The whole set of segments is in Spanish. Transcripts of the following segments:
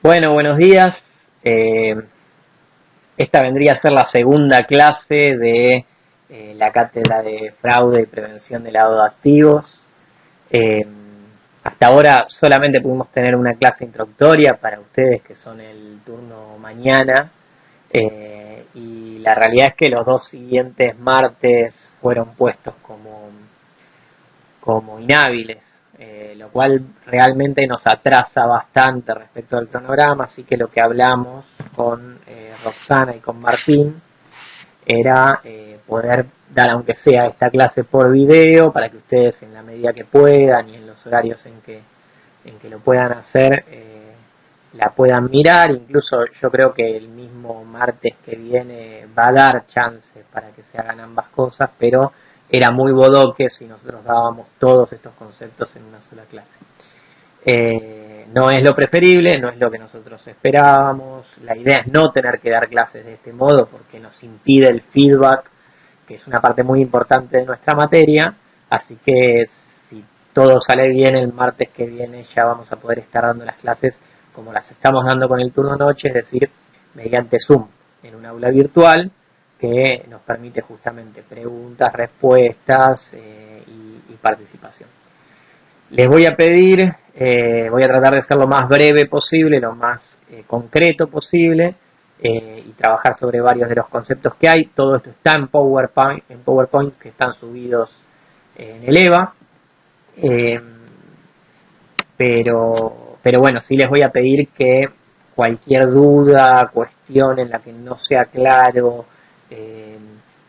Bueno, buenos días. Esta vendría a ser la segunda clase de la cátedra de fraude y prevención de lavado de activos. Hasta ahora solamente pudimos tener una clase introductoria para ustedes que son el turno mañana, y la realidad es que los dos siguientes martes fueron puestos como inhábiles, lo cual realmente nos atrasa bastante respecto al cronograma, así que lo que hablamos con Roxana y con Martín era poder dar, aunque sea esta clase por video, para que ustedes en la medida que puedan y en los horarios en que lo puedan hacer, la puedan mirar. Incluso yo creo que el mismo martes que viene va a dar chance para que se hagan ambas cosas, pero era muy bodoque si nosotros dábamos todos estos conceptos en una sola clase. No es lo preferible, no es lo que nosotros esperábamos. La idea es no tener que dar clases de este modo porque nos impide el feedback, que es una parte muy importante de nuestra materia. Así que si todo sale bien, el martes que viene ya vamos a poder estar dando las clases como las estamos dando con el turno noche, es decir, mediante Zoom, en un aula virtual que nos permite justamente preguntas, respuestas y participación. Les voy a pedir, voy a tratar de ser lo más breve posible, lo más concreto posible, y trabajar sobre varios de los conceptos que hay. Todo esto está en PowerPoint que están subidos en el EVA, pero bueno, sí les voy a pedir que cualquier duda, cuestión en la que no sea claro,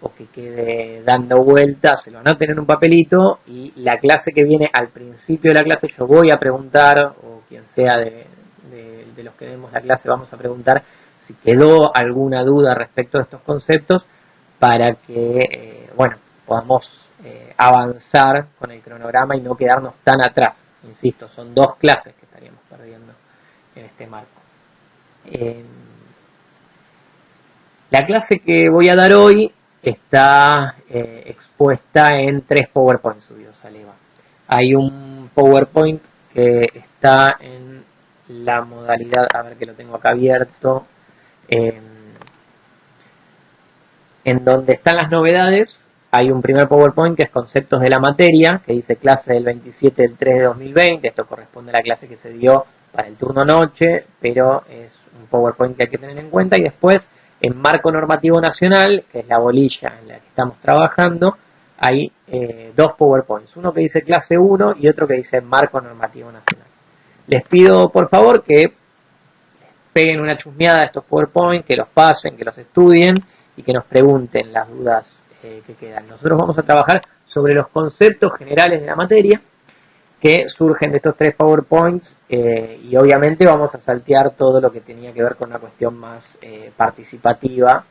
o que quede dando vueltas, se lo anoten en un papelito, y la clase que viene, al principio de la clase, yo voy a preguntar, o quien sea de los que demos la clase, vamos a preguntar si quedó alguna duda respecto a estos conceptos, para que, podamos avanzar con el cronograma y no quedarnos tan atrás. Insisto, son dos clases que estaríamos perdiendo en este marco. La clase que voy a dar hoy está expuesta en 3 PowerPoint subidos al EVA. Hay un PowerPoint que está en la modalidad, a ver que lo tengo acá abierto, en donde están las novedades. Hay un primer PowerPoint que es conceptos de la materia, que dice clase del 27 del 3 de 2020. Esto corresponde a la clase que se dio para el turno noche, pero es un PowerPoint que hay que tener en cuenta. Y después, en marco normativo nacional, que es la bolilla en la que estamos trabajando, hay dos PowerPoints, uno que dice clase 1 y otro que dice marco normativo nacional. Les pido por favor que peguen una chusmeada a estos PowerPoint, que los pasen, que los estudien y que nos pregunten las dudas que quedan. Nosotros vamos a trabajar sobre los conceptos generales de la materia que surgen de estos 3 PowerPoints, y obviamente vamos a saltear todo lo que tenía que ver con una cuestión más participativa,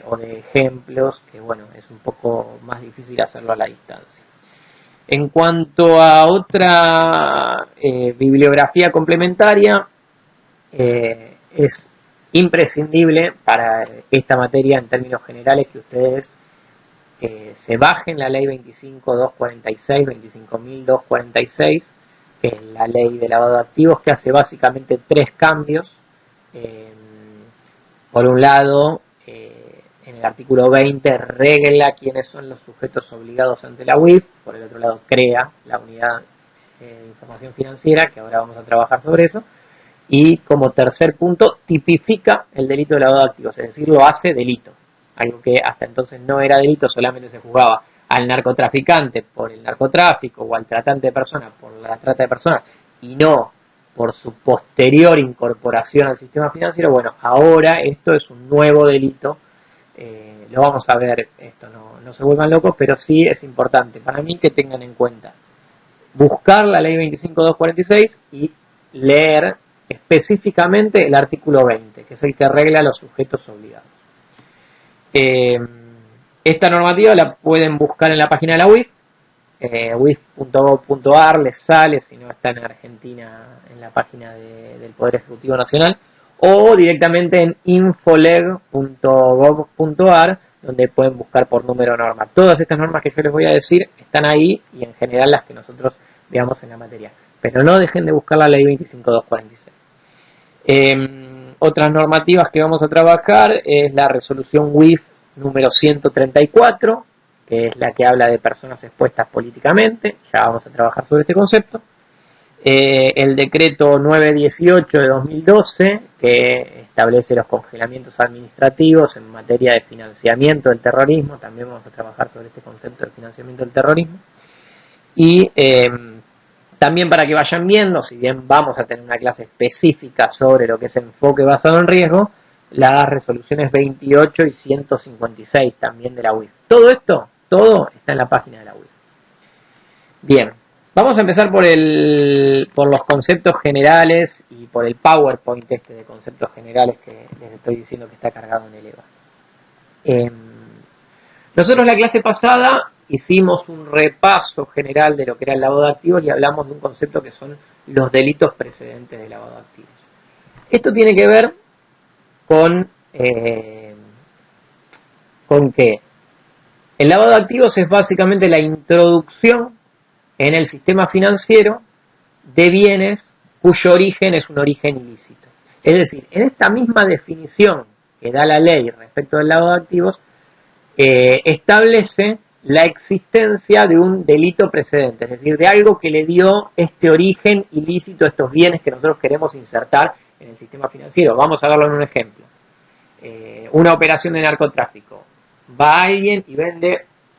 o de ejemplos, que bueno, es un poco más difícil hacerlo a la distancia. En cuanto a otra bibliografía complementaria, es imprescindible para esta materia en términos generales que ustedes se bajen la ley 25.246, 25.246, que es la ley de lavado de activos, que hace básicamente 3 cambios. Por un lado, en el artículo 20 regla quiénes son los sujetos obligados ante la UIF. Por el otro lado, crea la unidad de información financiera, que ahora vamos a trabajar sobre eso. Y como tercer punto, tipifica el delito de lavado de activos, es decir, lo hace delito. Algo que hasta entonces no era delito, solamente se juzgaba al narcotraficante por el narcotráfico o al tratante de personas por la trata de personas, y no por su posterior incorporación al sistema financiero. Bueno, ahora esto es un nuevo delito, lo vamos a ver, esto no se vuelvan locos, pero sí es importante para mí que tengan en cuenta buscar la ley 25.246 y leer específicamente el artículo 20, que es el que regla los sujetos obligados. Esta normativa la pueden buscar en la página de la UIF, uif.gov.ar, les sale, si no está en Argentina, en la página del Poder Ejecutivo Nacional, o directamente en infoleg.gov.ar, donde pueden buscar por número norma. Todas estas normas que yo les voy a decir están ahí, y en general las que nosotros veamos en la materia. Pero no dejen de buscar la ley 25.246. Otras normativas que vamos a trabajar es la resolución WIF número 134, que es la que habla de personas expuestas políticamente. Ya vamos a trabajar sobre este concepto. El decreto 918 de 2012, que establece los congelamientos administrativos en materia de financiamiento del terrorismo. También vamos a trabajar sobre este concepto de financiamiento del terrorismo. Y también, para que vayan viendo, si bien vamos a tener una clase específica sobre lo que es enfoque basado en riesgo, las resoluciones 28 y 156 también de la UIF. Todo esto, todo está en la página de la UIF. Bien, vamos a empezar por los conceptos generales y por el PowerPoint este de conceptos generales que les estoy diciendo que está cargado en el EVA. Nosotros la clase pasada hicimos un repaso general de lo que era el lavado de activos y hablamos de un concepto que son los delitos precedentes de lavado de activos. Esto tiene que ver con que el lavado de activos es básicamente la introducción en el sistema financiero de bienes cuyo origen es un origen ilícito. Es decir, en esta misma definición que da la ley respecto del lavado de activos, establece la existencia de un delito precedente, es decir, de algo que le dio este origen ilícito a estos bienes que nosotros queremos insertar en el sistema financiero. Vamos a verlo en un ejemplo. Una operación de narcotráfico. Va alguien y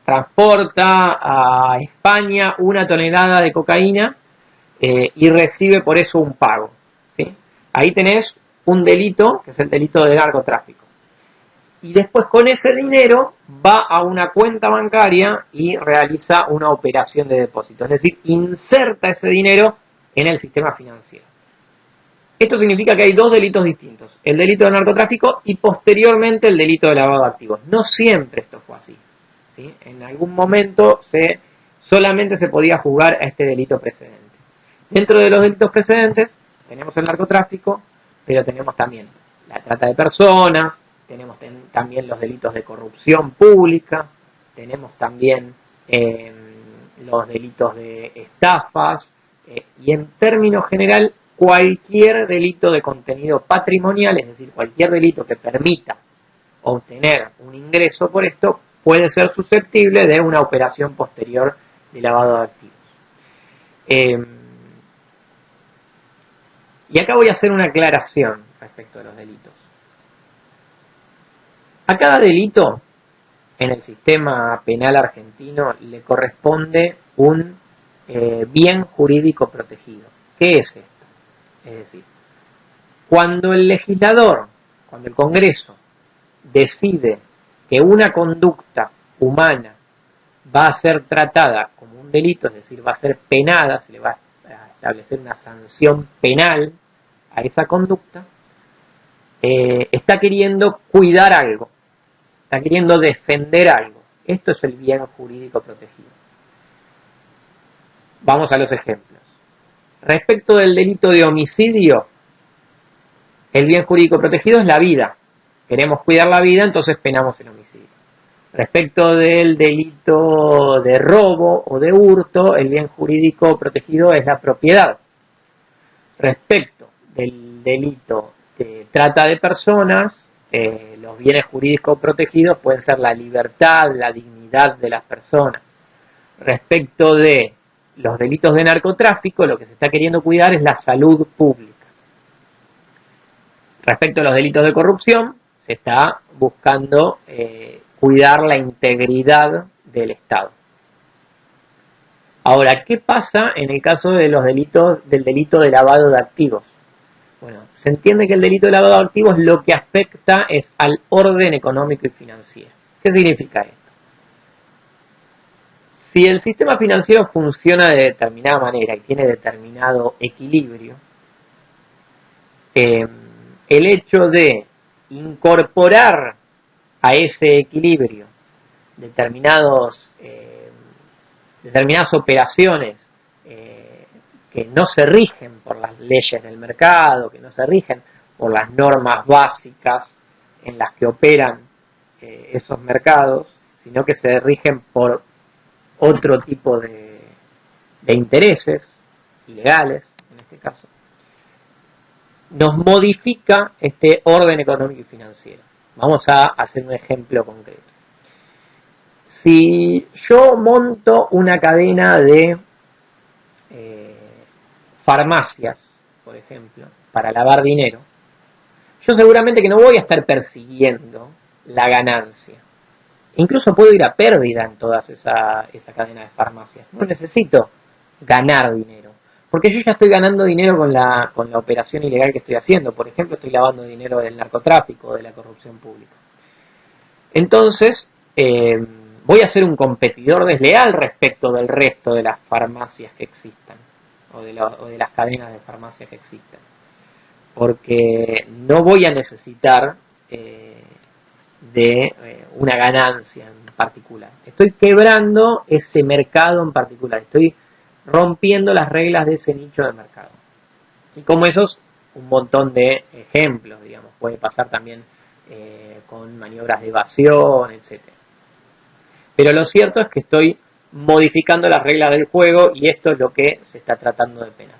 transporta a España 1 tonelada de cocaína y recibe por eso un pago, ¿sí? Ahí tenés un delito, que es el delito de narcotráfico. Y después con ese dinero va a una cuenta bancaria y realiza una operación de depósito. Es decir, inserta ese dinero en el sistema financiero. Esto significa que hay dos delitos distintos. El delito de narcotráfico y posteriormente el delito de lavado de activos. No siempre esto fue así, ¿sí? En algún momento solamente se podía juzgar a este delito precedente. Dentro de los delitos precedentes tenemos el narcotráfico, pero tenemos también la trata de personas, tenemos también los delitos de corrupción pública, tenemos también los delitos de estafas y en términos general cualquier delito de contenido patrimonial, es decir, cualquier delito que permita obtener un ingreso por esto puede ser susceptible de una operación posterior de lavado de activos. Y acá voy a hacer una aclaración respecto a los delitos. A cada delito en el sistema penal argentino le corresponde un bien jurídico protegido. ¿Qué es esto? Es decir, cuando el legislador, cuando el Congreso decide que una conducta humana va a ser tratada como un delito, es decir, va a ser penada, se le va a establecer una sanción penal a esa conducta, está queriendo cuidar algo, está queriendo defender algo. Esto es el bien jurídico protegido. Vamos a los ejemplos. Respecto del delito de homicidio, el bien jurídico protegido es la vida. Queremos cuidar la vida, entonces penamos el homicidio. Respecto del delito de robo o de hurto, el bien jurídico protegido es la propiedad. Respecto del delito de trata de personas, los bienes jurídicos protegidos pueden ser la libertad, la dignidad de las personas. Respecto de los delitos de narcotráfico, lo que se está queriendo cuidar es la salud pública. Respecto a los delitos de corrupción, se está buscando cuidar la integridad del Estado. Ahora, ¿qué pasa en el caso de los delitos del delito de lavado de activos? Bueno, se entiende que el delito de lavado de activos lo que afecta es al orden económico y financiero. ¿Qué significa esto? Si el sistema financiero funciona de determinada manera y tiene determinado equilibrio, el hecho de incorporar a ese equilibrio determinadas operaciones que no se rigen por las leyes del mercado, que no se rigen por las normas básicas en las que operan esos mercados, sino que se rigen por otro tipo de intereses ilegales, en este caso. nos modifica este orden económico y financiero. Vamos a hacer un ejemplo concreto. Si yo monto una cadena de farmacias, por ejemplo, para lavar dinero, yo seguramente que no voy a estar persiguiendo la ganancia. Incluso puedo ir a pérdida en toda esa cadena de farmacias. No necesito ganar dinero, porque yo ya estoy ganando dinero con la operación ilegal que estoy haciendo. Por ejemplo, estoy lavando dinero del narcotráfico o de la corrupción pública. Entonces, voy a ser un competidor desleal respecto del resto de las farmacias que existan, o de las cadenas de farmacias que existan, porque no voy a necesitar de una ganancia en particular. Estoy quebrando ese mercado en particular, estoy rompiendo las reglas de ese nicho de mercado. Y como esos, un montón de ejemplos, digamos, puede pasar también con maniobras de evasión, etc. Pero lo cierto es que estoy modificando las reglas del juego y esto es lo que se está tratando de penar.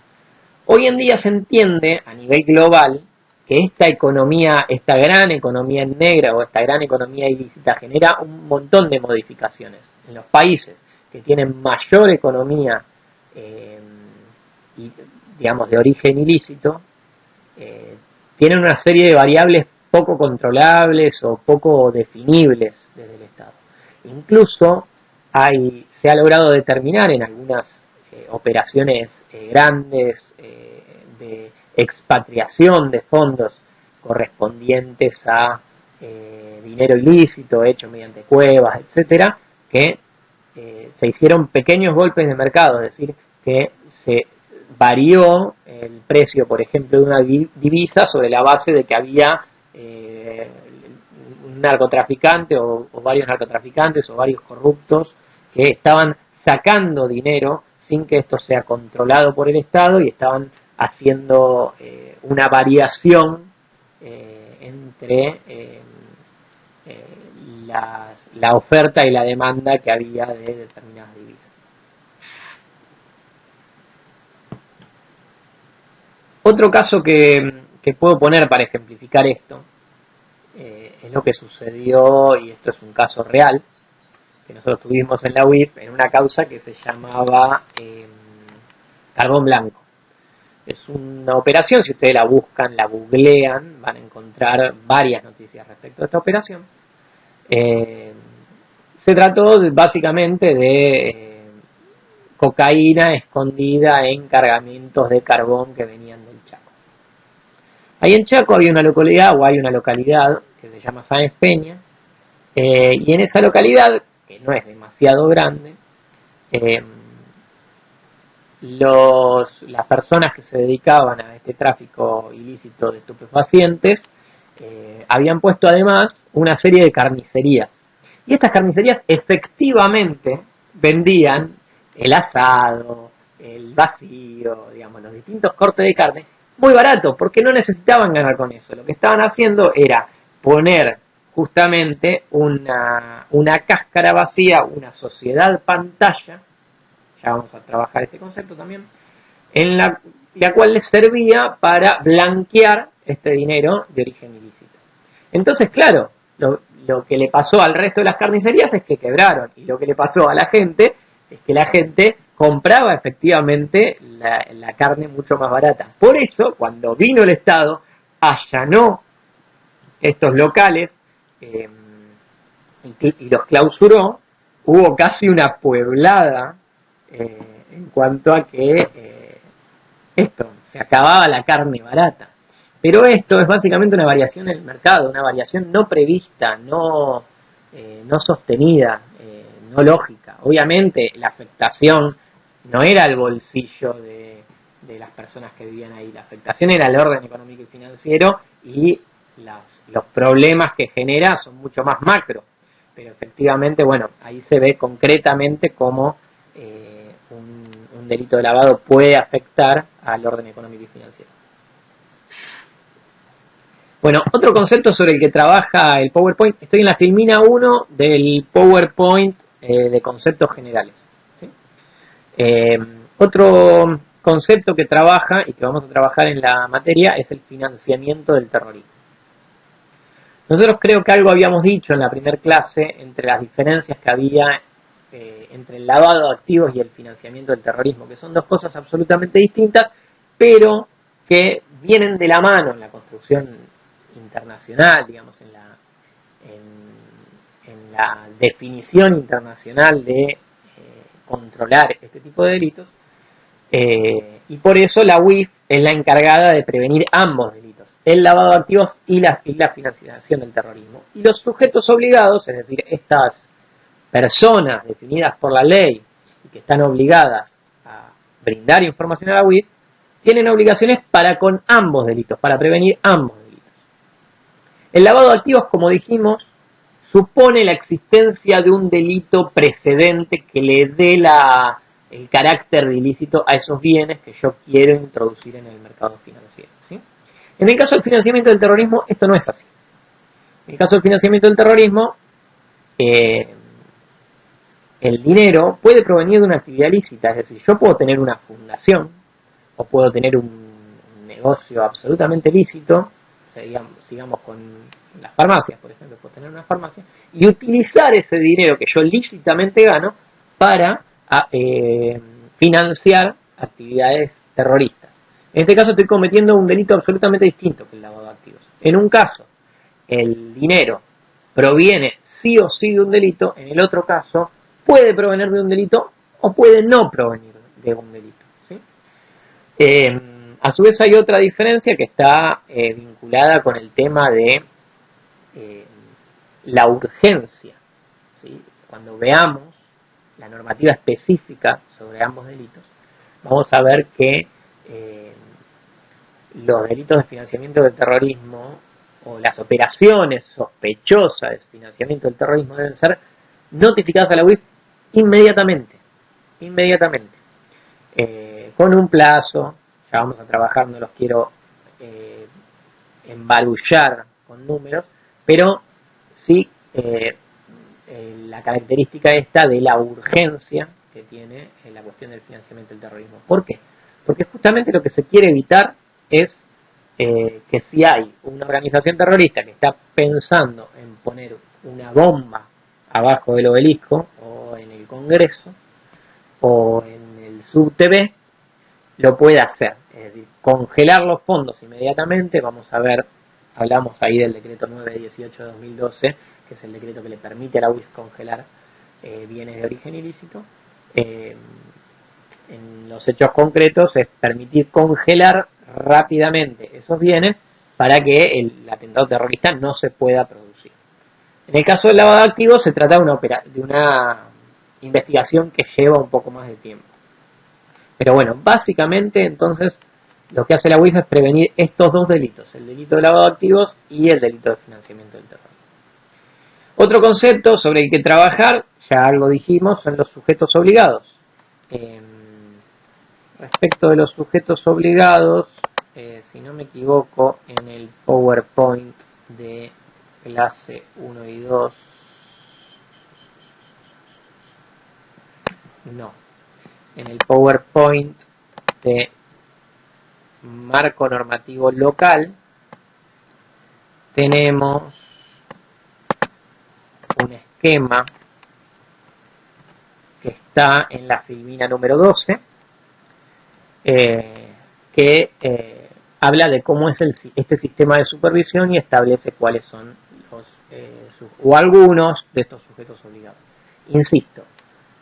Hoy en día se entiende a nivel global que esta economía, esta gran economía negra o esta gran economía ilícita genera un montón de modificaciones. En los países que tienen mayor economía y, digamos, de origen ilícito, tienen una serie de variables poco controlables o poco definibles desde el Estado. Incluso se ha logrado determinar en algunas operaciones grandes de expatriación de fondos correspondientes a dinero ilícito hecho mediante cuevas, etcétera, que se hicieron pequeños golpes de mercado, es decir, que se varió el precio, por ejemplo, de una divisa sobre la base de que había un narcotraficante o varios narcotraficantes o varios corruptos que estaban sacando dinero sin que esto sea controlado por el Estado y estaban haciendo una variación entre la oferta y la demanda que había de determinadas divisas. Otro caso que puedo poner para ejemplificar esto es lo que sucedió, y esto es un caso real, que nosotros tuvimos en la UIF en una causa que se llamaba Carbón Blanco. Es una operación, si ustedes la buscan, la googlean, van a encontrar varias noticias respecto a esta operación. Se trató básicamente de cocaína escondida en cargamentos de carbón que venían del Chaco. Ahí en Chaco hay una localidad que se llama Sáenz Peña, y en esa localidad, que no es demasiado grande, las personas que se dedicaban a este tráfico ilícito de estupefacientes habían puesto además una serie de carnicerías. Y estas carnicerías efectivamente vendían el asado, el vacío, digamos, los distintos cortes de carne, muy barato, porque no necesitaban ganar con eso. Lo que estaban haciendo era poner justamente una cáscara vacía, una sociedad pantalla, ya vamos a trabajar este concepto también, en la cual les servía para blanquear este dinero de origen ilícito. Entonces, claro, lo que le pasó al resto de las carnicerías es que quebraron, y lo que le pasó a la gente es que la gente compraba efectivamente la carne mucho más barata. Por eso, cuando vino el Estado, allanó estos locales y los clausuró, hubo casi una pueblada en cuanto a que se acababa la carne barata. Pero esto es básicamente una variación en el mercado, una variación no prevista, no sostenida, no lógica. Obviamente la afectación no era el bolsillo de las personas que vivían ahí, la afectación era el orden económico y financiero, y los problemas que genera son mucho más macro. Pero efectivamente, bueno, ahí se ve concretamente cómo un delito de lavado puede afectar al orden económico y financiero. Bueno, otro concepto sobre el que trabaja el PowerPoint, estoy en la filmina 1 del PowerPoint de conceptos generales. ¿Sí? Otro concepto que trabaja y que vamos a trabajar en la materia es el financiamiento del terrorismo. Nosotros creo que algo habíamos dicho en la primera clase entre las diferencias que había entre el lavado de activos y el financiamiento del terrorismo, que son dos cosas absolutamente distintas, pero que vienen de la mano en la construcción internacional, digamos, en la definición internacional de controlar este tipo de delitos, y por eso la UIF es la encargada de prevenir ambos delitos, el lavado de activos y la financiación del terrorismo. Y los sujetos obligados, es decir, estas personas definidas por la ley y que están obligadas a brindar información a la UIF, tienen obligaciones para con ambos delitos, para prevenir ambos delitos. El lavado de activos, como dijimos, supone la existencia de un delito precedente que le dé el carácter de ilícito a esos bienes que yo quiero introducir en el mercado financiero, ¿sí? En el caso del financiamiento del terrorismo, esto no es así. En el caso del financiamiento del terrorismo, el dinero puede provenir de una actividad lícita, es decir, yo puedo tener una fundación o puedo tener un negocio absolutamente lícito, o sea, sigamos con las farmacias, por ejemplo, puedo tener una farmacia y utilizar ese dinero que yo lícitamente gano para financiar actividades terroristas. En este caso estoy cometiendo un delito absolutamente distinto que el lavado de activos. En un caso, el dinero proviene sí o sí de un delito, en el otro caso puede provenir de un delito o puede no provenir de un delito, ¿sí? A su vez hay otra diferencia que está vinculada con el tema de la urgencia, ¿sí? Cuando veamos la normativa específica sobre ambos delitos, vamos a ver que los delitos de financiamiento del terrorismo o las operaciones sospechosas de financiamiento del terrorismo deben ser notificadas a la UIF inmediatamente, con un plazo. Ya vamos a trabajar, no los quiero embarullar con números, pero sí la característica esta de la urgencia que tiene la cuestión del financiamiento del terrorismo. ¿Por qué? Porque justamente lo que se quiere evitar es que si hay una organización terrorista que está pensando en poner una bomba abajo del obelisco o en el Congreso o en el SubTV, lo puede hacer, es decir, congelar los fondos inmediatamente. Vamos a ver, hablamos ahí del decreto 918 de 2012, que es el decreto que le permite a la UIF congelar bienes de origen ilícito. En los hechos concretos es permitir congelar rápidamente esos bienes para que el atentado terrorista no se pueda producir. En el caso del lavado de activos se trata de una investigación que lleva un poco más de tiempo. Pero bueno, básicamente entonces lo que hace la UIF es prevenir estos dos delitos, el delito de lavado de activos y el delito de financiamiento del terrorismo. Otro concepto sobre el que trabajar, ya algo dijimos, son los sujetos obligados. Respecto de los sujetos obligados, si no me equivoco, en el PowerPoint de clase 1 y 2, no, en el PowerPoint de marco normativo local tenemos un esquema que está en la filmina número 12, que habla de cómo es este sistema de supervisión y establece cuáles son o algunos de estos sujetos obligados. Insisto,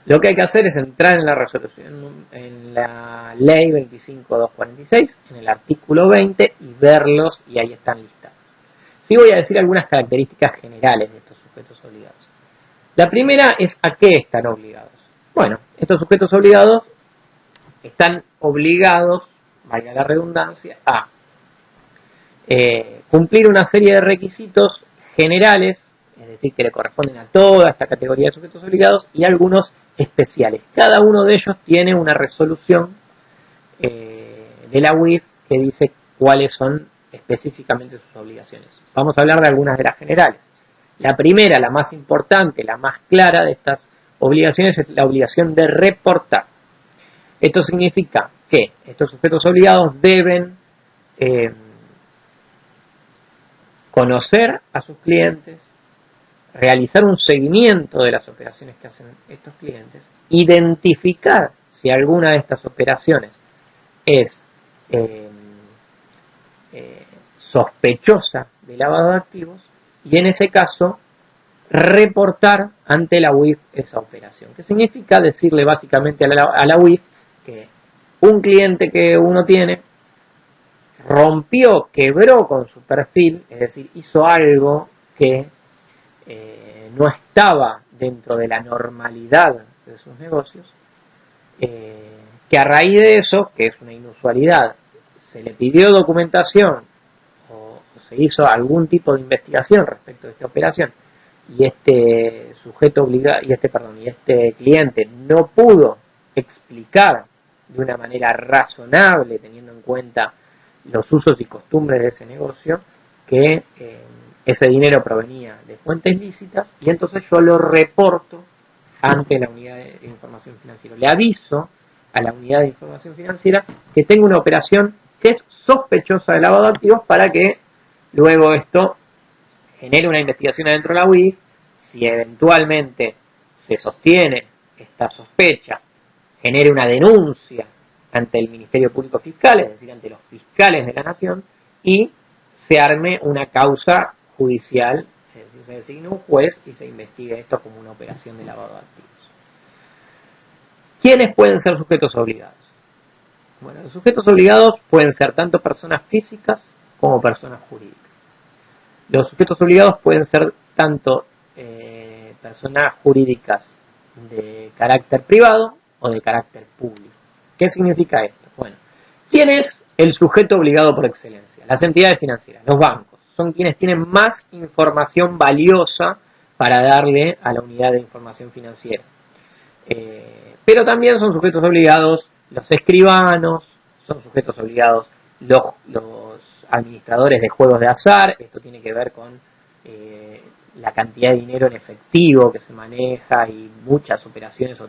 lo que hay que hacer es entrar en la resolución, en la ley 25.246, en el artículo 20 y verlos, y ahí están listados. Sí voy a decir algunas características generales de estos sujetos obligados. La primera es a qué están obligados. Bueno, estos sujetos obligados están obligados, valga la redundancia, a cumplir una serie de requisitos generales, es decir, que le corresponden a toda esta categoría de sujetos obligados, y algunos especiales. Cada uno de ellos tiene una resolución de la UIF que dice cuáles son específicamente sus obligaciones. Vamos a hablar de algunas de las generales. La primera, la más importante, la más clara de estas obligaciones es la obligación de reportar. Esto significa que estos sujetos obligados deben conocer a sus clientes, realizar un seguimiento de las operaciones que hacen estos clientes, identificar si alguna de estas operaciones es sospechosa de lavado de activos y en ese caso reportar ante la UIF esa operación. ¿Qué significa? Decirle básicamente a la UIF que un cliente que uno tiene rompió, quebró con su perfil, es decir, hizo algo que no estaba dentro de la normalidad de sus negocios, que a raíz de eso, que es una inusualidad, se le pidió documentación o se hizo algún tipo de investigación respecto de esta operación y este sujeto obligado y este cliente no pudo explicar de una manera razonable, teniendo en cuenta los usos y costumbres de ese negocio, que ese dinero provenía de fuentes lícitas, y entonces yo lo reporto ante la unidad de información financiera. Le aviso a la unidad de información financiera que tengo una operación que es sospechosa de lavado de activos para que luego esto genere una investigación adentro de la UIF. Si eventualmente se sostiene esta sospecha, genere una denuncia ante el Ministerio Público Fiscal, es decir, ante los fiscales de la Nación, y se arme una causa judicial, es decir, se designe un juez y se investigue esto como una operación de lavado de activos. ¿Quiénes pueden ser sujetos obligados? Bueno, los sujetos obligados pueden ser tanto personas físicas como personas jurídicas. Los sujetos obligados pueden ser tanto personas jurídicas de carácter privado o de carácter público. ¿Qué significa esto? Bueno, ¿quién es el sujeto obligado por excelencia? Las entidades financieras, los bancos, son quienes tienen más información valiosa para darle a la unidad de información financiera. Pero también son sujetos obligados los escribanos, son sujetos obligados los administradores de juegos de azar. Esto tiene que ver con la cantidad de dinero en efectivo que se maneja y muchas operaciones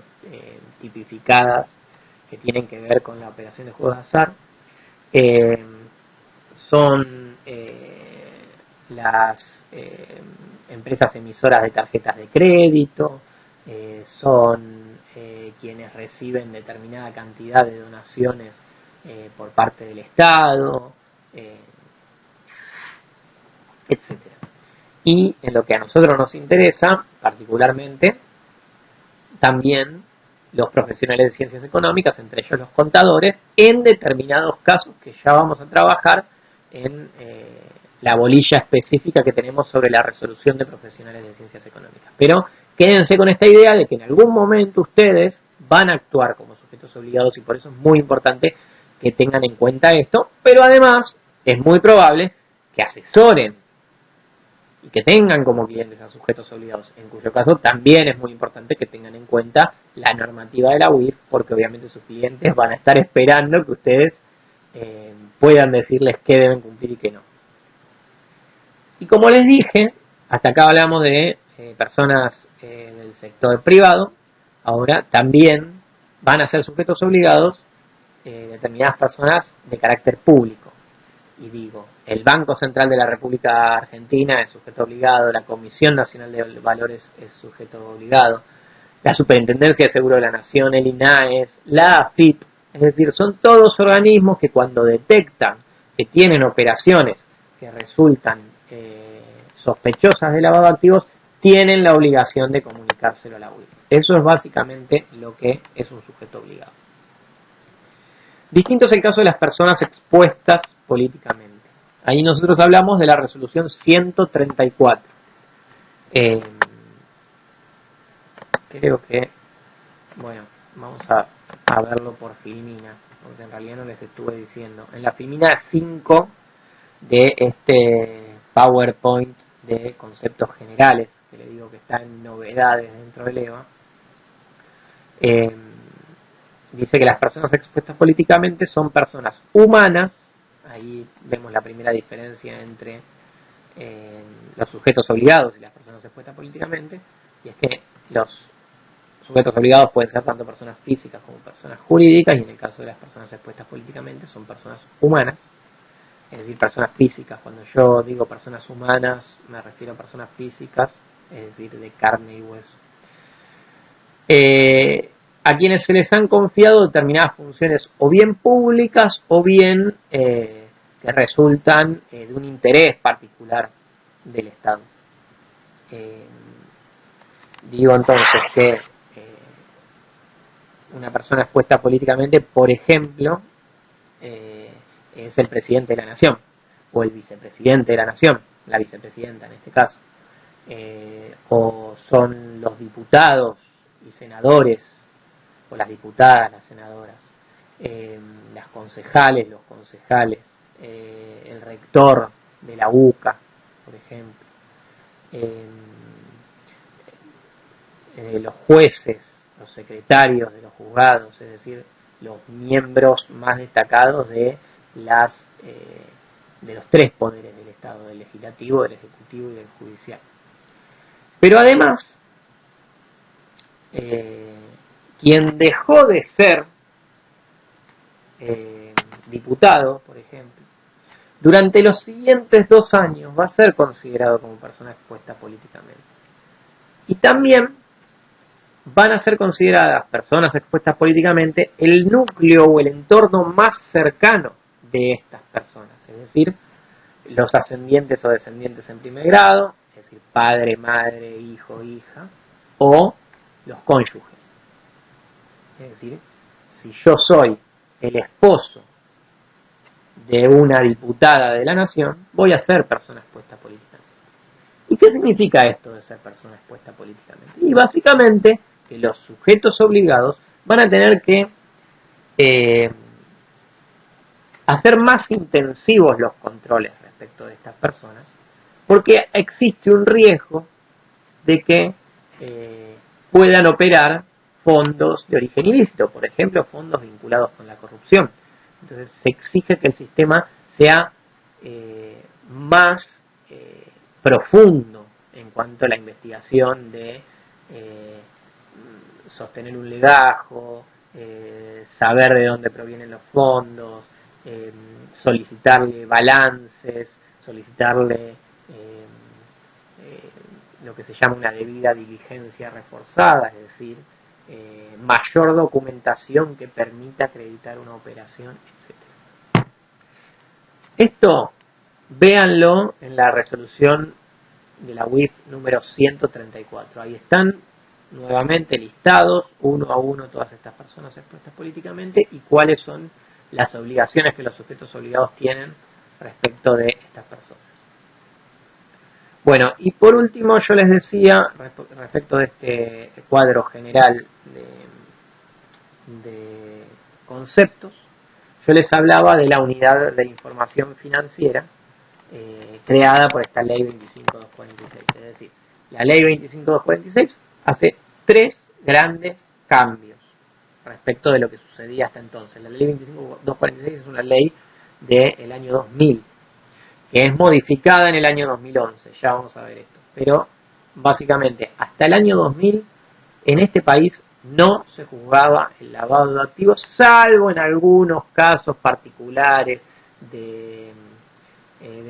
tipificadas que tienen que ver con la operación de juegos de azar. Son las empresas emisoras de tarjetas de crédito, son quienes reciben determinada cantidad de donaciones por parte del Estado, etcétera. Y en lo que a nosotros nos interesa, particularmente, también los profesionales de ciencias económicas, entre ellos los contadores, en determinados casos que ya vamos a trabajar en la bolilla específica que tenemos sobre la resolución de profesionales de ciencias económicas. Pero quédense con esta idea de que en algún momento ustedes van a actuar como sujetos obligados y por eso es muy importante que tengan en cuenta esto, pero además es muy probable que asesoren y que tengan como clientes a sujetos obligados, en cuyo caso también es muy importante que tengan en cuenta la normativa de la UIF, porque obviamente sus clientes van a estar esperando que ustedes puedan decirles qué deben cumplir y qué no. Y como les dije, hasta acá hablamos de personas del sector privado. Ahora también van a ser sujetos obligados determinadas personas de carácter público. Y digo, el Banco Central de la República Argentina es sujeto obligado, la Comisión Nacional de Valores es sujeto obligado, la Superintendencia de Seguro de la Nación, el INAES, la AFIP, es decir, son todos organismos que cuando detectan que tienen operaciones que resultan sospechosas de lavado de activos, tienen la obligación de comunicárselo a la UIF. Eso es básicamente lo que es un sujeto obligado. Distinto es el caso de las personas expuestas políticamente. Ahí nosotros hablamos de la resolución 134. Creo que, bueno, vamos a verlo por filmina, porque en realidad no les estuve diciendo. En la filmina 5 de este PowerPoint de conceptos generales, que le digo que está en novedades dentro del EVA, dice que las personas expuestas políticamente son personas humanas. Ahí vemos la primera diferencia entre los sujetos obligados y las personas expuestas políticamente, y es que los sujetos obligados pueden ser tanto personas físicas como personas jurídicas, y en el caso de las personas expuestas políticamente son personas humanas, es decir, personas físicas. Cuando yo digo personas humanas me refiero a personas físicas, es decir, de carne y hueso. A quienes se les han confiado determinadas funciones o bien públicas o bien que resultan de un interés particular del Estado. Digo entonces que una persona expuesta políticamente, por ejemplo, es el presidente de la nación, o el vicepresidente de la nación, la vicepresidenta en este caso, o son los diputados y senadores, o las diputadas, las senadoras, las concejales, los concejales, el rector de la UCA, por ejemplo, los jueces, los secretarios de los juzgados, es decir, los miembros más destacados de los tres poderes del Estado, del legislativo, del ejecutivo y del judicial. Pero además, quien dejó de ser diputado, por ejemplo, durante los siguientes 2 años va a ser considerado como persona expuesta políticamente. Y también van a ser consideradas personas expuestas políticamente el núcleo o el entorno más cercano de estas personas, es decir, los ascendientes o descendientes en primer grado, es decir, padre, madre, hijo, hija, o los cónyuges. Es decir, si yo soy el esposo de una diputada de la nación, voy a ser persona expuesta políticamente. ¿Y qué significa esto de ser persona expuesta políticamente? Y básicamente que los sujetos obligados van a tener que hacer más intensivos los controles respecto de estas personas, porque existe un riesgo de que puedan operar fondos de origen ilícito, por ejemplo, fondos vinculados con la corrupción. Entonces se exige que el sistema sea más profundo en cuanto a la investigación de sostener un legajo, saber de dónde provienen los fondos, solicitarle balances, solicitarle lo que se llama una debida diligencia reforzada, es decir, mayor documentación que permita acreditar una operación, etc. Esto, véanlo en la resolución de la UIF número 134. Ahí están nuevamente listados uno a uno todas estas personas expuestas políticamente y cuáles son las obligaciones que los sujetos obligados tienen respecto de estas personas. Bueno, y por último yo les decía, respecto de este cuadro general de conceptos, yo les hablaba de la unidad de información financiera creada por esta ley 25246. Es decir, la ley 25246 hace 3 grandes cambios respecto de lo que sucedía hasta entonces. La ley 25246 es una ley del año 2000, que es modificada en el año 2011, ya vamos a ver esto. Pero básicamente hasta el año 2000 en este país no se juzgaba el lavado de activos, salvo en algunos casos particulares de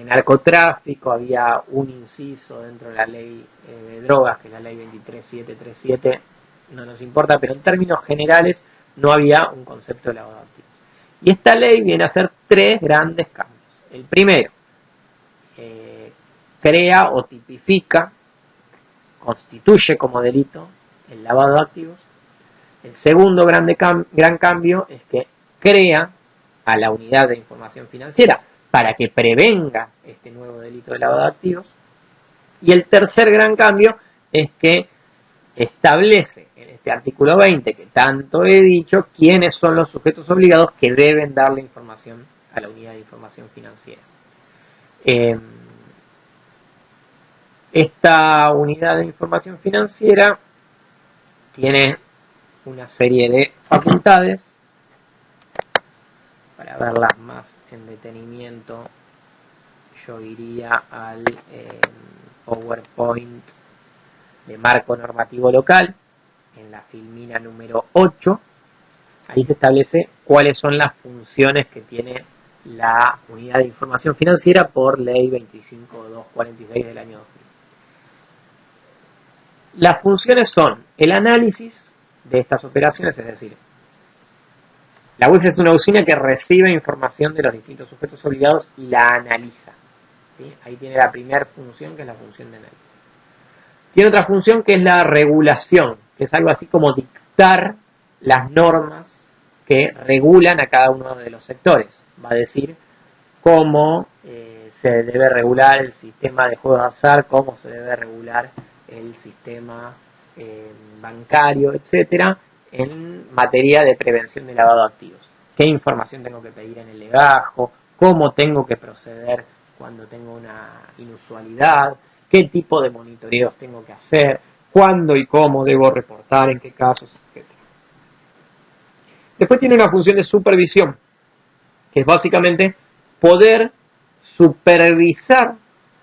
narcotráfico. Había un inciso dentro de la ley de drogas, que es la ley 23737, no nos importa, pero en términos generales no había un concepto de lavado de activos. Y esta ley viene a hacer 3 grandes cambios. El primero, crea o tipifica, constituye como delito el lavado de activos. El segundo gran cambio es que crea a la unidad de información financiera para que prevenga este nuevo delito de lavado de activos. Y el tercer gran cambio es que establece en este artículo 20, que tanto he dicho, quiénes son los sujetos obligados que deben darle información a la unidad de información financiera. Esta unidad de información financiera tiene una serie de facultades. Para verlas más en detenimiento, yo iría al PowerPoint de marco normativo local. en la filmina número 8, ahí se establece cuáles son las funciones que tiene la unidad de información financiera por ley 25246 del año 2000. Las funciones son el análisis de estas operaciones, es decir, la UIF es una oficina que recibe información de los distintos sujetos obligados y la analiza. ¿Sí? Ahí tiene la primera función, que es la función de análisis. Tiene otra función que es la regulación, que es algo así como dictar las normas que regulan a cada uno de los sectores. Va a decir cómo se debe regular el sistema de juegos de azar, cómo se debe regular el sistema bancario, etcétera, en materia de prevención de lavado de activos. ¿Qué información tengo que pedir en el legajo? ¿Cómo tengo que proceder cuando tengo una inusualidad? ¿Qué tipo de monitoreos tengo que hacer? ¿Cuándo y cómo debo reportar? ¿En qué casos? Etcétera. Después tiene una función de supervisión, que es básicamente poder supervisar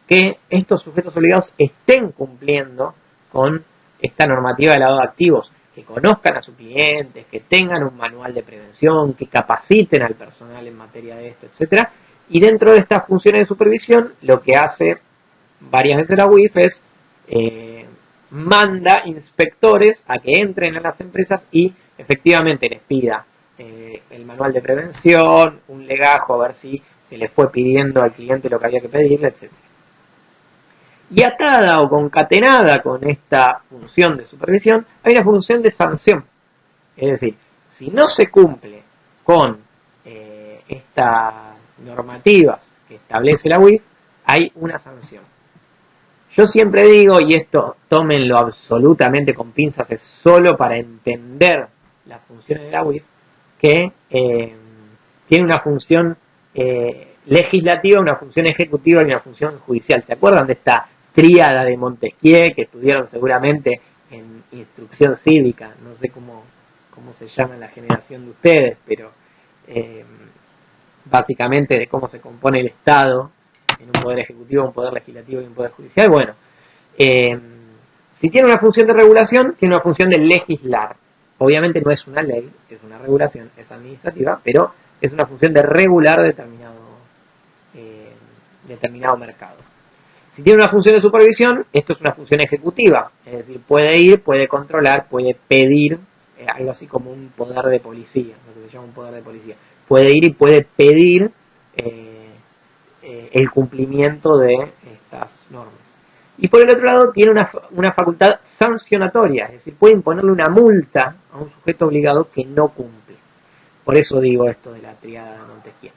que estos sujetos obligados estén cumpliendo con esta normativa de lavado de activos, que conozcan a sus clientes, que tengan un manual de prevención, que capaciten al personal en materia de esto, etcétera. Y dentro de estas funciones de supervisión, lo que hace varias veces la UIF es manda inspectores a que entren a las empresas y efectivamente les pida el manual de prevención, un legajo, a ver si se le fue pidiendo al cliente lo que había que pedirle, etc. Y atada o concatenada con esta función de supervisión, hay una función de sanción. Es decir, si no se cumple con estas normativas que establece la UIF, hay una sanción. Yo siempre digo, y esto tómenlo absolutamente con pinzas, es solo para entender las funciones de la UIF, que tiene una función legislativa, una función ejecutiva y una función judicial. ¿Se acuerdan de esta tríada de Montesquieu que estudiaron seguramente en instrucción cívica? No sé cómo se llama en la generación de ustedes, pero básicamente de cómo se compone el Estado en un poder ejecutivo, un poder legislativo y un poder judicial. Bueno, si tiene una función de regulación, tiene una función de legislar. Obviamente no es una ley, es una regulación, es administrativa, pero es una función de regular determinado mercado. Si tiene una función de supervisión, esto es una función ejecutiva, es decir, puede ir, puede controlar, puede pedir, algo así como un poder de policía, lo que se llama un poder de policía. Puede ir y puede pedir el cumplimiento de estas normas. Y por el otro lado tiene una facultad sancionatoria, es decir, puede imponerle una multa a un sujeto obligado que no cumple. Por eso digo esto de la tríada de Montesquieu.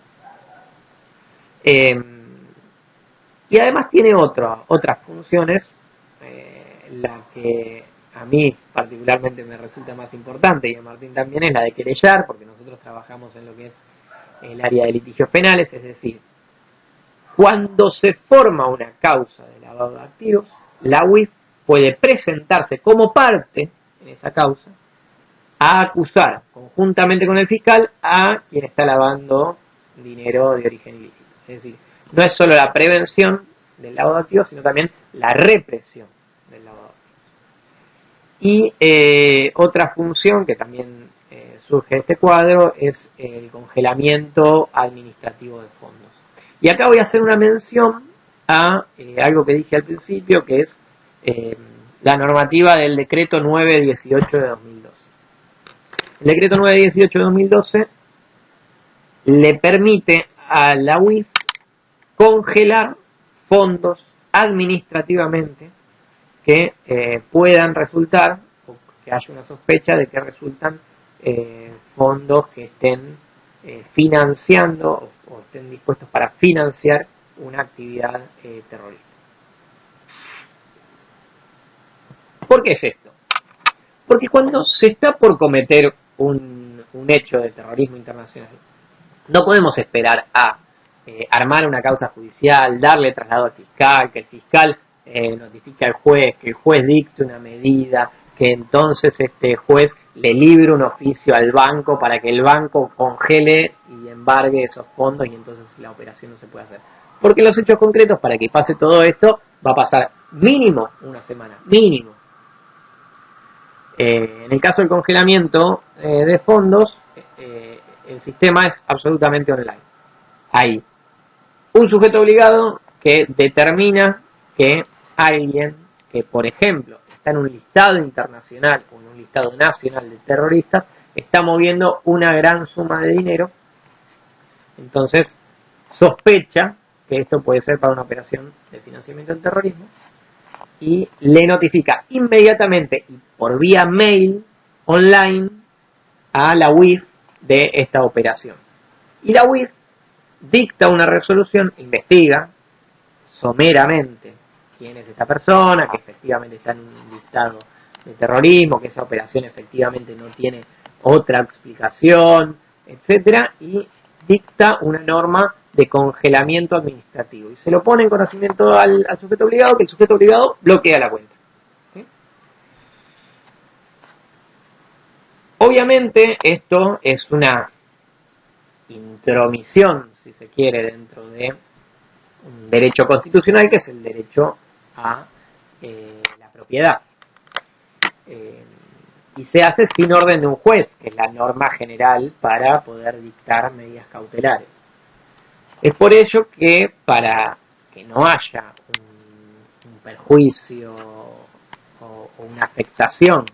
Y además tiene otras funciones, la que a mí particularmente me resulta más importante y a Martín también es la de querellar, porque nosotros trabajamos en lo que es el área de litigios penales, es decir, cuando se forma una causa de lavado de activos, la UIF puede presentarse como parte en esa causa a acusar conjuntamente con el fiscal a quien está lavando dinero de origen ilícito. Es decir, no es solo la prevención del lavado de activos, sino también la represión del lavado de activos. Y otra función que también surge de este cuadro es el congelamiento administrativo de fondos. Y acá voy a hacer una mención a algo que dije al principio, que es la normativa del decreto 918 de 2012. El decreto 918 de 2012 le permite a la UIF congelar fondos administrativamente que puedan resultar, o que haya una sospecha de que resultan fondos que estén financiando o estén dispuestos para financiar una actividad terrorista. ¿Por qué es esto? Porque cuando se está por cometer un hecho de terrorismo internacional, no podemos esperar a armar una causa judicial, darle traslado al fiscal, que el fiscal notifique al juez, que el juez dicte una medida, que entonces este juez le libre un oficio al banco para que el banco congele y embargue esos fondos y entonces la operación no se puede hacer. Porque los hechos concretos, para que pase todo esto, va a pasar mínimo una semana, mínimo. En el caso del congelamiento de fondos, el sistema es absolutamente online. Hay un sujeto obligado que determina que alguien que, por ejemplo, está en un listado internacional o en un listado nacional de terroristas, está moviendo una gran suma de dinero, entonces sospecha que esto puede ser para una operación de financiamiento del terrorismo y le notifica inmediatamente y por vía mail online a la UIF de esta operación. Y la UIF dicta una resolución, investiga someramente quién es esta persona, que efectivamente está en un listado de terrorismo, que esa operación efectivamente no tiene otra explicación, etcétera, y dicta una norma de congelamiento administrativo. Y se lo pone en conocimiento al sujeto obligado, que el sujeto obligado bloquea la cuenta. ¿Sí? Obviamente esto es una intromisión, si se quiere, dentro de un derecho constitucional, que es el derecho a la propiedad. Y se hace sin orden de un juez, que es la norma general para poder dictar medidas cautelares. Es por ello que, para que no haya un perjuicio o una afectación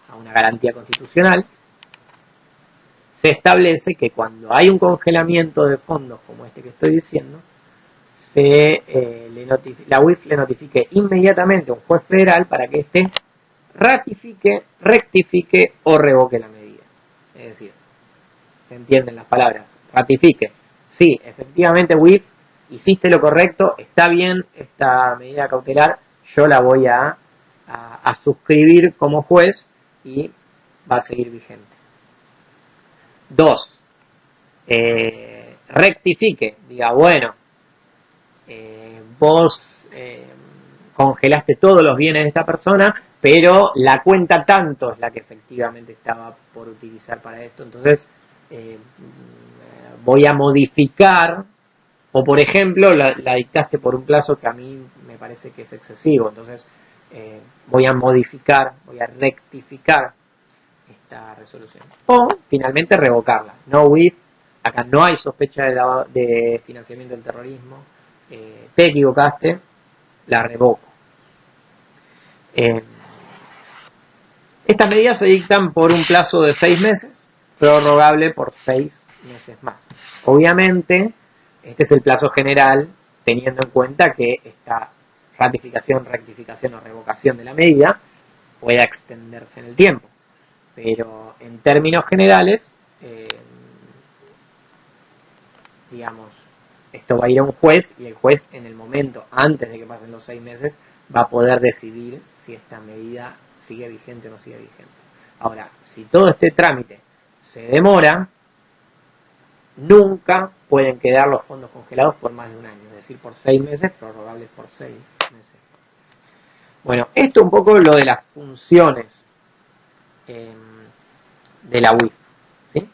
a una garantía constitucional, se establece que cuando hay un congelamiento de fondos como este que estoy diciendo, la UIF le notifique inmediatamente a un juez federal para que éste ratifique, rectifique o revoque la medida. Es decir, se entienden las palabras, ratifique. Sí, efectivamente UIF, hiciste lo correcto, está bien esta medida cautelar, yo la voy a suscribir como juez y va a seguir vigente. 2. Rectifique, diga, bueno, vos congelaste todos los bienes de esta persona, pero la cuenta tanto es la que efectivamente estaba por utilizar para esto, entonces voy a modificar, o por ejemplo la dictaste por un plazo que a mí me parece que es excesivo, entonces voy a modificar, voy a rectificar esta resolución, o finalmente revocarla. No UIF, acá no hay sospecha de financiamiento del terrorismo, te equivocaste, la revoco. Estas medidas se dictan por un plazo de 6 meses, prorrogable por 6 meses más. Obviamente, este es el plazo general, teniendo en cuenta que esta ratificación, rectificación o revocación de la medida pueda extenderse en el tiempo. Pero en términos generales, digamos, esto va a ir a un juez y el juez en el momento, antes de que pasen los 6 meses, va a poder decidir si esta medida sigue vigente o no sigue vigente. Ahora, si todo este trámite se demora, nunca pueden quedar los fondos congelados por más de un año, es decir, por 6 meses, prorrogables por 6 meses. Bueno, esto un poco lo de las funciones de la UIF, ¿sí?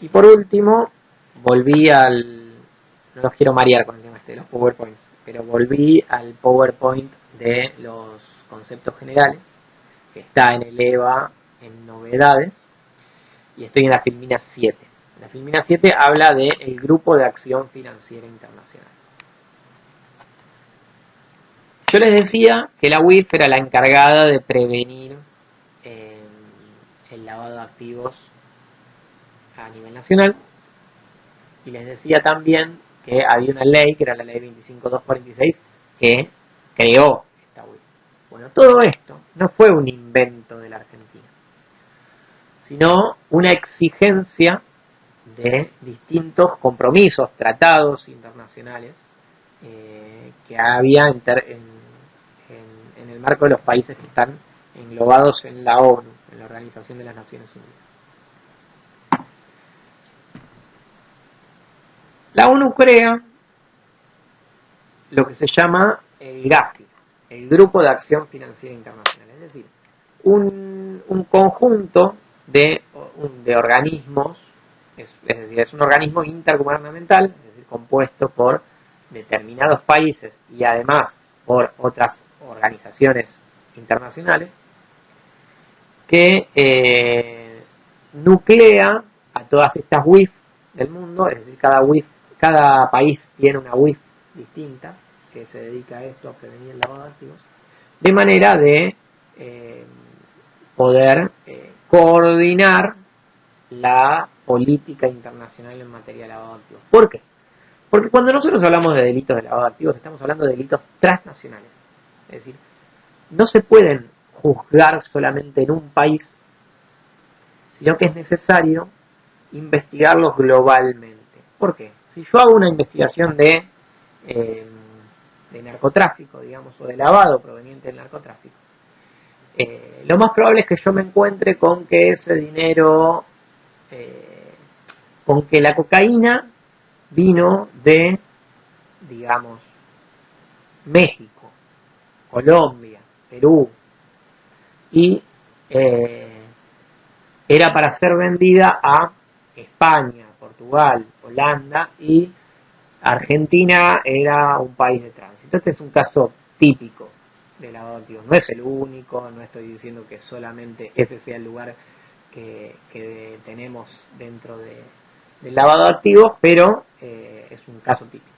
Y por último, volví no los quiero marear con el tema de los PowerPoints, pero volví al PowerPoint de los conceptos generales, que está en el EVA en novedades, y estoy en la Filmina 7. La Filmina 7 habla del Grupo de Acción Financiera Internacional. Yo les decía que la UIF era la encargada de prevenir el lavado de activos a nivel nacional, y les decía también que había una ley, que era la ley 25246, que creó esta UIF. Bueno, todo esto no fue un invento de la Argentina, sino una exigencia de distintos compromisos, tratados internacionales que había en el marco de los países que están englobados en la ONU, en la Organización de las Naciones Unidas. La ONU crea lo que se llama el GAFI, el Grupo de Acción Financiera Internacional, es decir, un conjunto de organismos, es decir, es un organismo intergubernamental, es decir, compuesto por determinados países y además por otras organizaciones internacionales que nuclea a todas estas WIF del mundo, es decir, cada país tiene una WIF distinta que se dedica a esto, a prevenir el lavado de activos, de manera de poder coordinar la política internacional en materia de lavado de activos. ¿Por qué? Porque cuando nosotros hablamos de delitos de lavado de activos, estamos hablando de delitos transnacionales. Es decir, no se pueden juzgar solamente en un país, sino que es necesario investigarlos globalmente. ¿Por qué? Si yo hago una investigación de narcotráfico, digamos, o de lavado proveniente del narcotráfico, lo más probable es que yo me encuentre con que ese dinero, con que la cocaína vino de, digamos, México, Colombia, Perú, y era para ser vendida a España, Portugal, Holanda, y Argentina era un país de tránsito. Este es un caso típico de lavado de activos. No es el único, no estoy diciendo que solamente ese sea el lugar que tenemos dentro del lavado de activos, pero es un caso típico.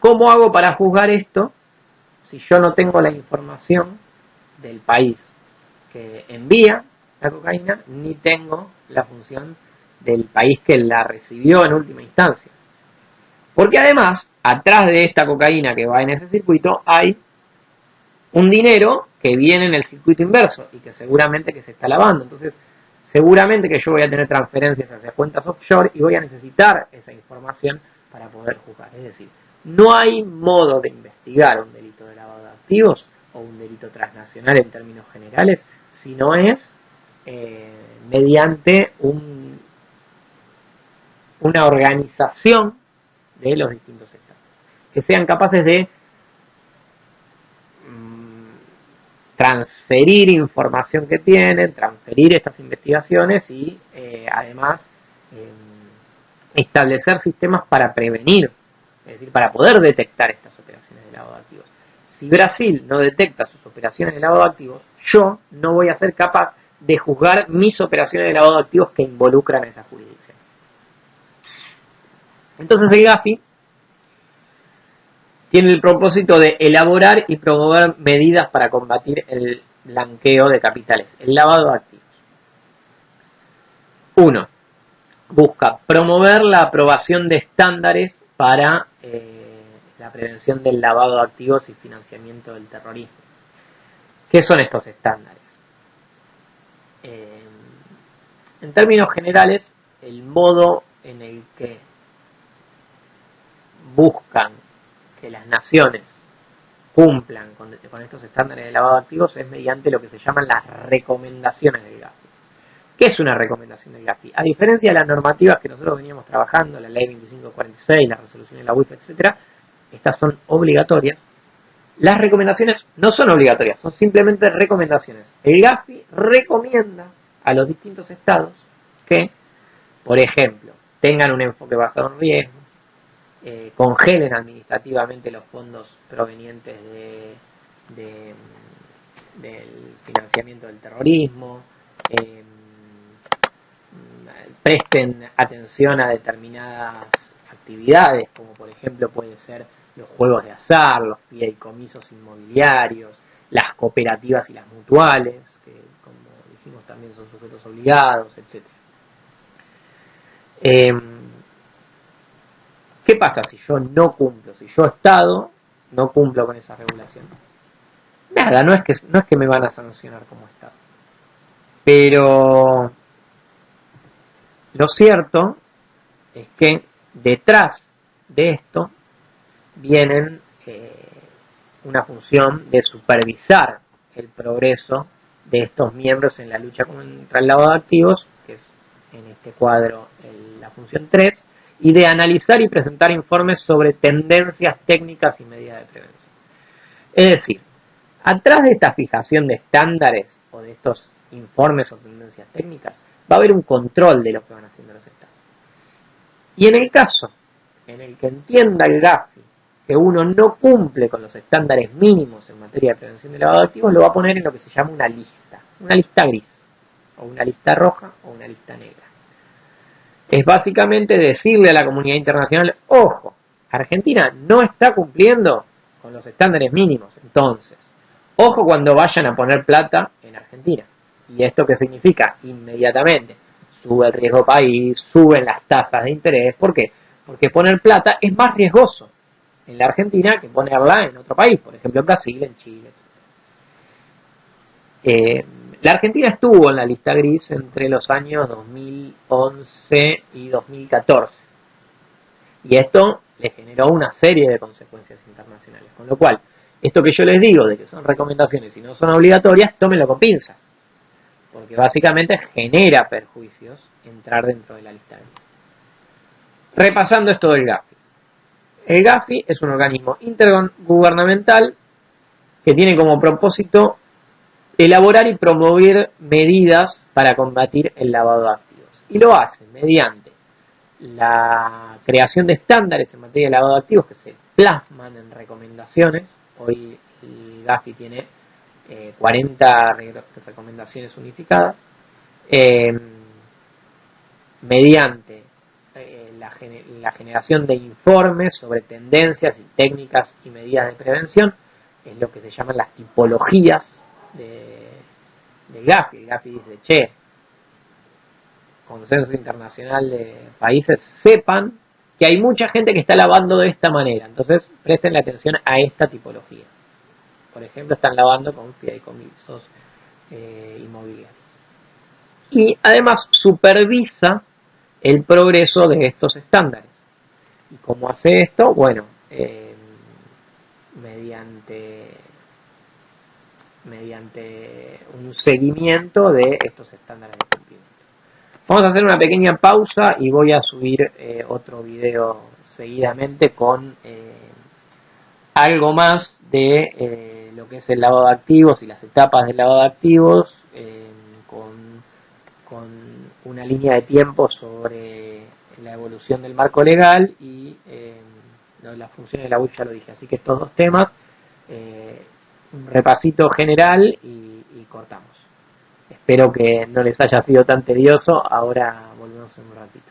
¿Cómo hago para juzgar esto si yo no tengo la información del país que envía la cocaína, ni tengo la función del país que la recibió en última instancia? Porque además, atrás de esta cocaína que va en ese circuito, hay un dinero que viene en el circuito inverso y que seguramente que se está lavando. Entonces, seguramente que yo voy a tener transferencias hacia cuentas offshore y voy a necesitar esa información para poder juzgar. Es decir, no hay modo de investigar un delito de lavado de activos o un delito transnacional en términos generales si no es mediante una organización de los distintos estados, que sean capaces de transferir información que tienen, transferir estas investigaciones y además establecer sistemas para prevenir, es decir, para poder detectar estas operaciones de lavado de activos. Si Brasil no detecta sus operaciones de lavado de activos, yo no voy a ser capaz de juzgar mis operaciones de lavado de activos que involucran a esa jurisdicción. Entonces el GAFI tiene el propósito de elaborar y promover medidas para combatir el blanqueo de capitales, el lavado de activos. 1. Busca promover la aprobación de estándares para la prevención del lavado de activos y financiamiento del terrorismo. ¿Qué son estos estándares? En términos generales, el modo en el que buscan que las naciones cumplan con estos estándares de lavado de activos es mediante lo que se llaman las recomendaciones del GAFI. ¿Qué es una recomendación del GAFI? A diferencia de las normativas que nosotros veníamos trabajando, la ley 2546, la resolución de la UIF, etc., estas son obligatorias. Las recomendaciones no son obligatorias, son simplemente recomendaciones. El GAFI recomienda a los distintos estados que, por ejemplo, tengan un enfoque basado en riesgo, congelen administrativamente los fondos provenientes del financiamiento del terrorismo, presten atención a determinadas actividades, como por ejemplo puede ser los juegos de azar, los fideicomisos inmobiliarios, las cooperativas y las mutuales, que como dijimos también son sujetos obligados, etc. ¿Qué pasa si yo no cumplo? Si yo Estado no cumplo con esa regulación. Nada, no es que me van a sancionar como Estado. Pero lo cierto es que detrás de esto vienen una función de supervisar el progreso de estos miembros en la lucha contra el lavado de activos, que es en este cuadro la función 3, y de analizar y presentar informes sobre tendencias técnicas y medidas de prevención. Es decir, atrás de esta fijación de estándares o de estos informes o tendencias técnicas, va a haber un control de lo que van haciendo los estados. Y en el caso en el que entienda el GAFI que uno no cumple con los estándares mínimos en materia de prevención de lavado de activos, lo va a poner en lo que se llama una lista gris, o una lista roja, o una lista negra. Es básicamente decirle a la comunidad internacional, ojo, Argentina no está cumpliendo con los estándares mínimos, entonces, ojo cuando vayan a poner plata en Argentina. ¿Y esto qué significa? Inmediatamente sube el riesgo país, suben las tasas de interés. ¿Por qué? Porque poner plata es más riesgoso en la Argentina que ponerla en otro país, por ejemplo en Brasil, en Chile. La Argentina estuvo en la lista gris entre los años 2011 y 2014. Y esto le generó una serie de consecuencias internacionales. Con lo cual, esto que yo les digo de que son recomendaciones y no son obligatorias, tómenlo con pinzas. Porque básicamente genera perjuicios entrar dentro de la lista gris. Repasando esto del Gafi. El Gafi es un organismo intergubernamental que tiene como propósito elaborar y promover medidas para combatir el lavado de activos. Y lo hace mediante la creación de estándares en materia de lavado de activos que se plasman en recomendaciones. Hoy el Gafi tiene 40 recomendaciones unificadas. Mediante la generación de informes sobre tendencias y técnicas y medidas de prevención, es lo que se llaman las tipologías de Gafi. El Gafi dice, che, consenso internacional de países, sepan que hay mucha gente que está lavando de esta manera, entonces presten la atención a esta tipología. Por ejemplo, están lavando con fideicomisos inmobiliarios. Y además supervisa el progreso de estos estándares. ¿Y cómo hace esto? Bueno, mediante un seguimiento de estos estándares de cumplimiento. Vamos a hacer una pequeña pausa y voy a subir otro video seguidamente con algo más de lo que es el lavado de activos y las etapas del lavado de activos, con una línea de tiempo sobre la evolución del marco legal y las funciones de la UIF, ya lo dije. Así que estos dos temas, un repasito general y cortamos. Espero que no les haya sido tan tedioso. Ahora volvemos en un ratito.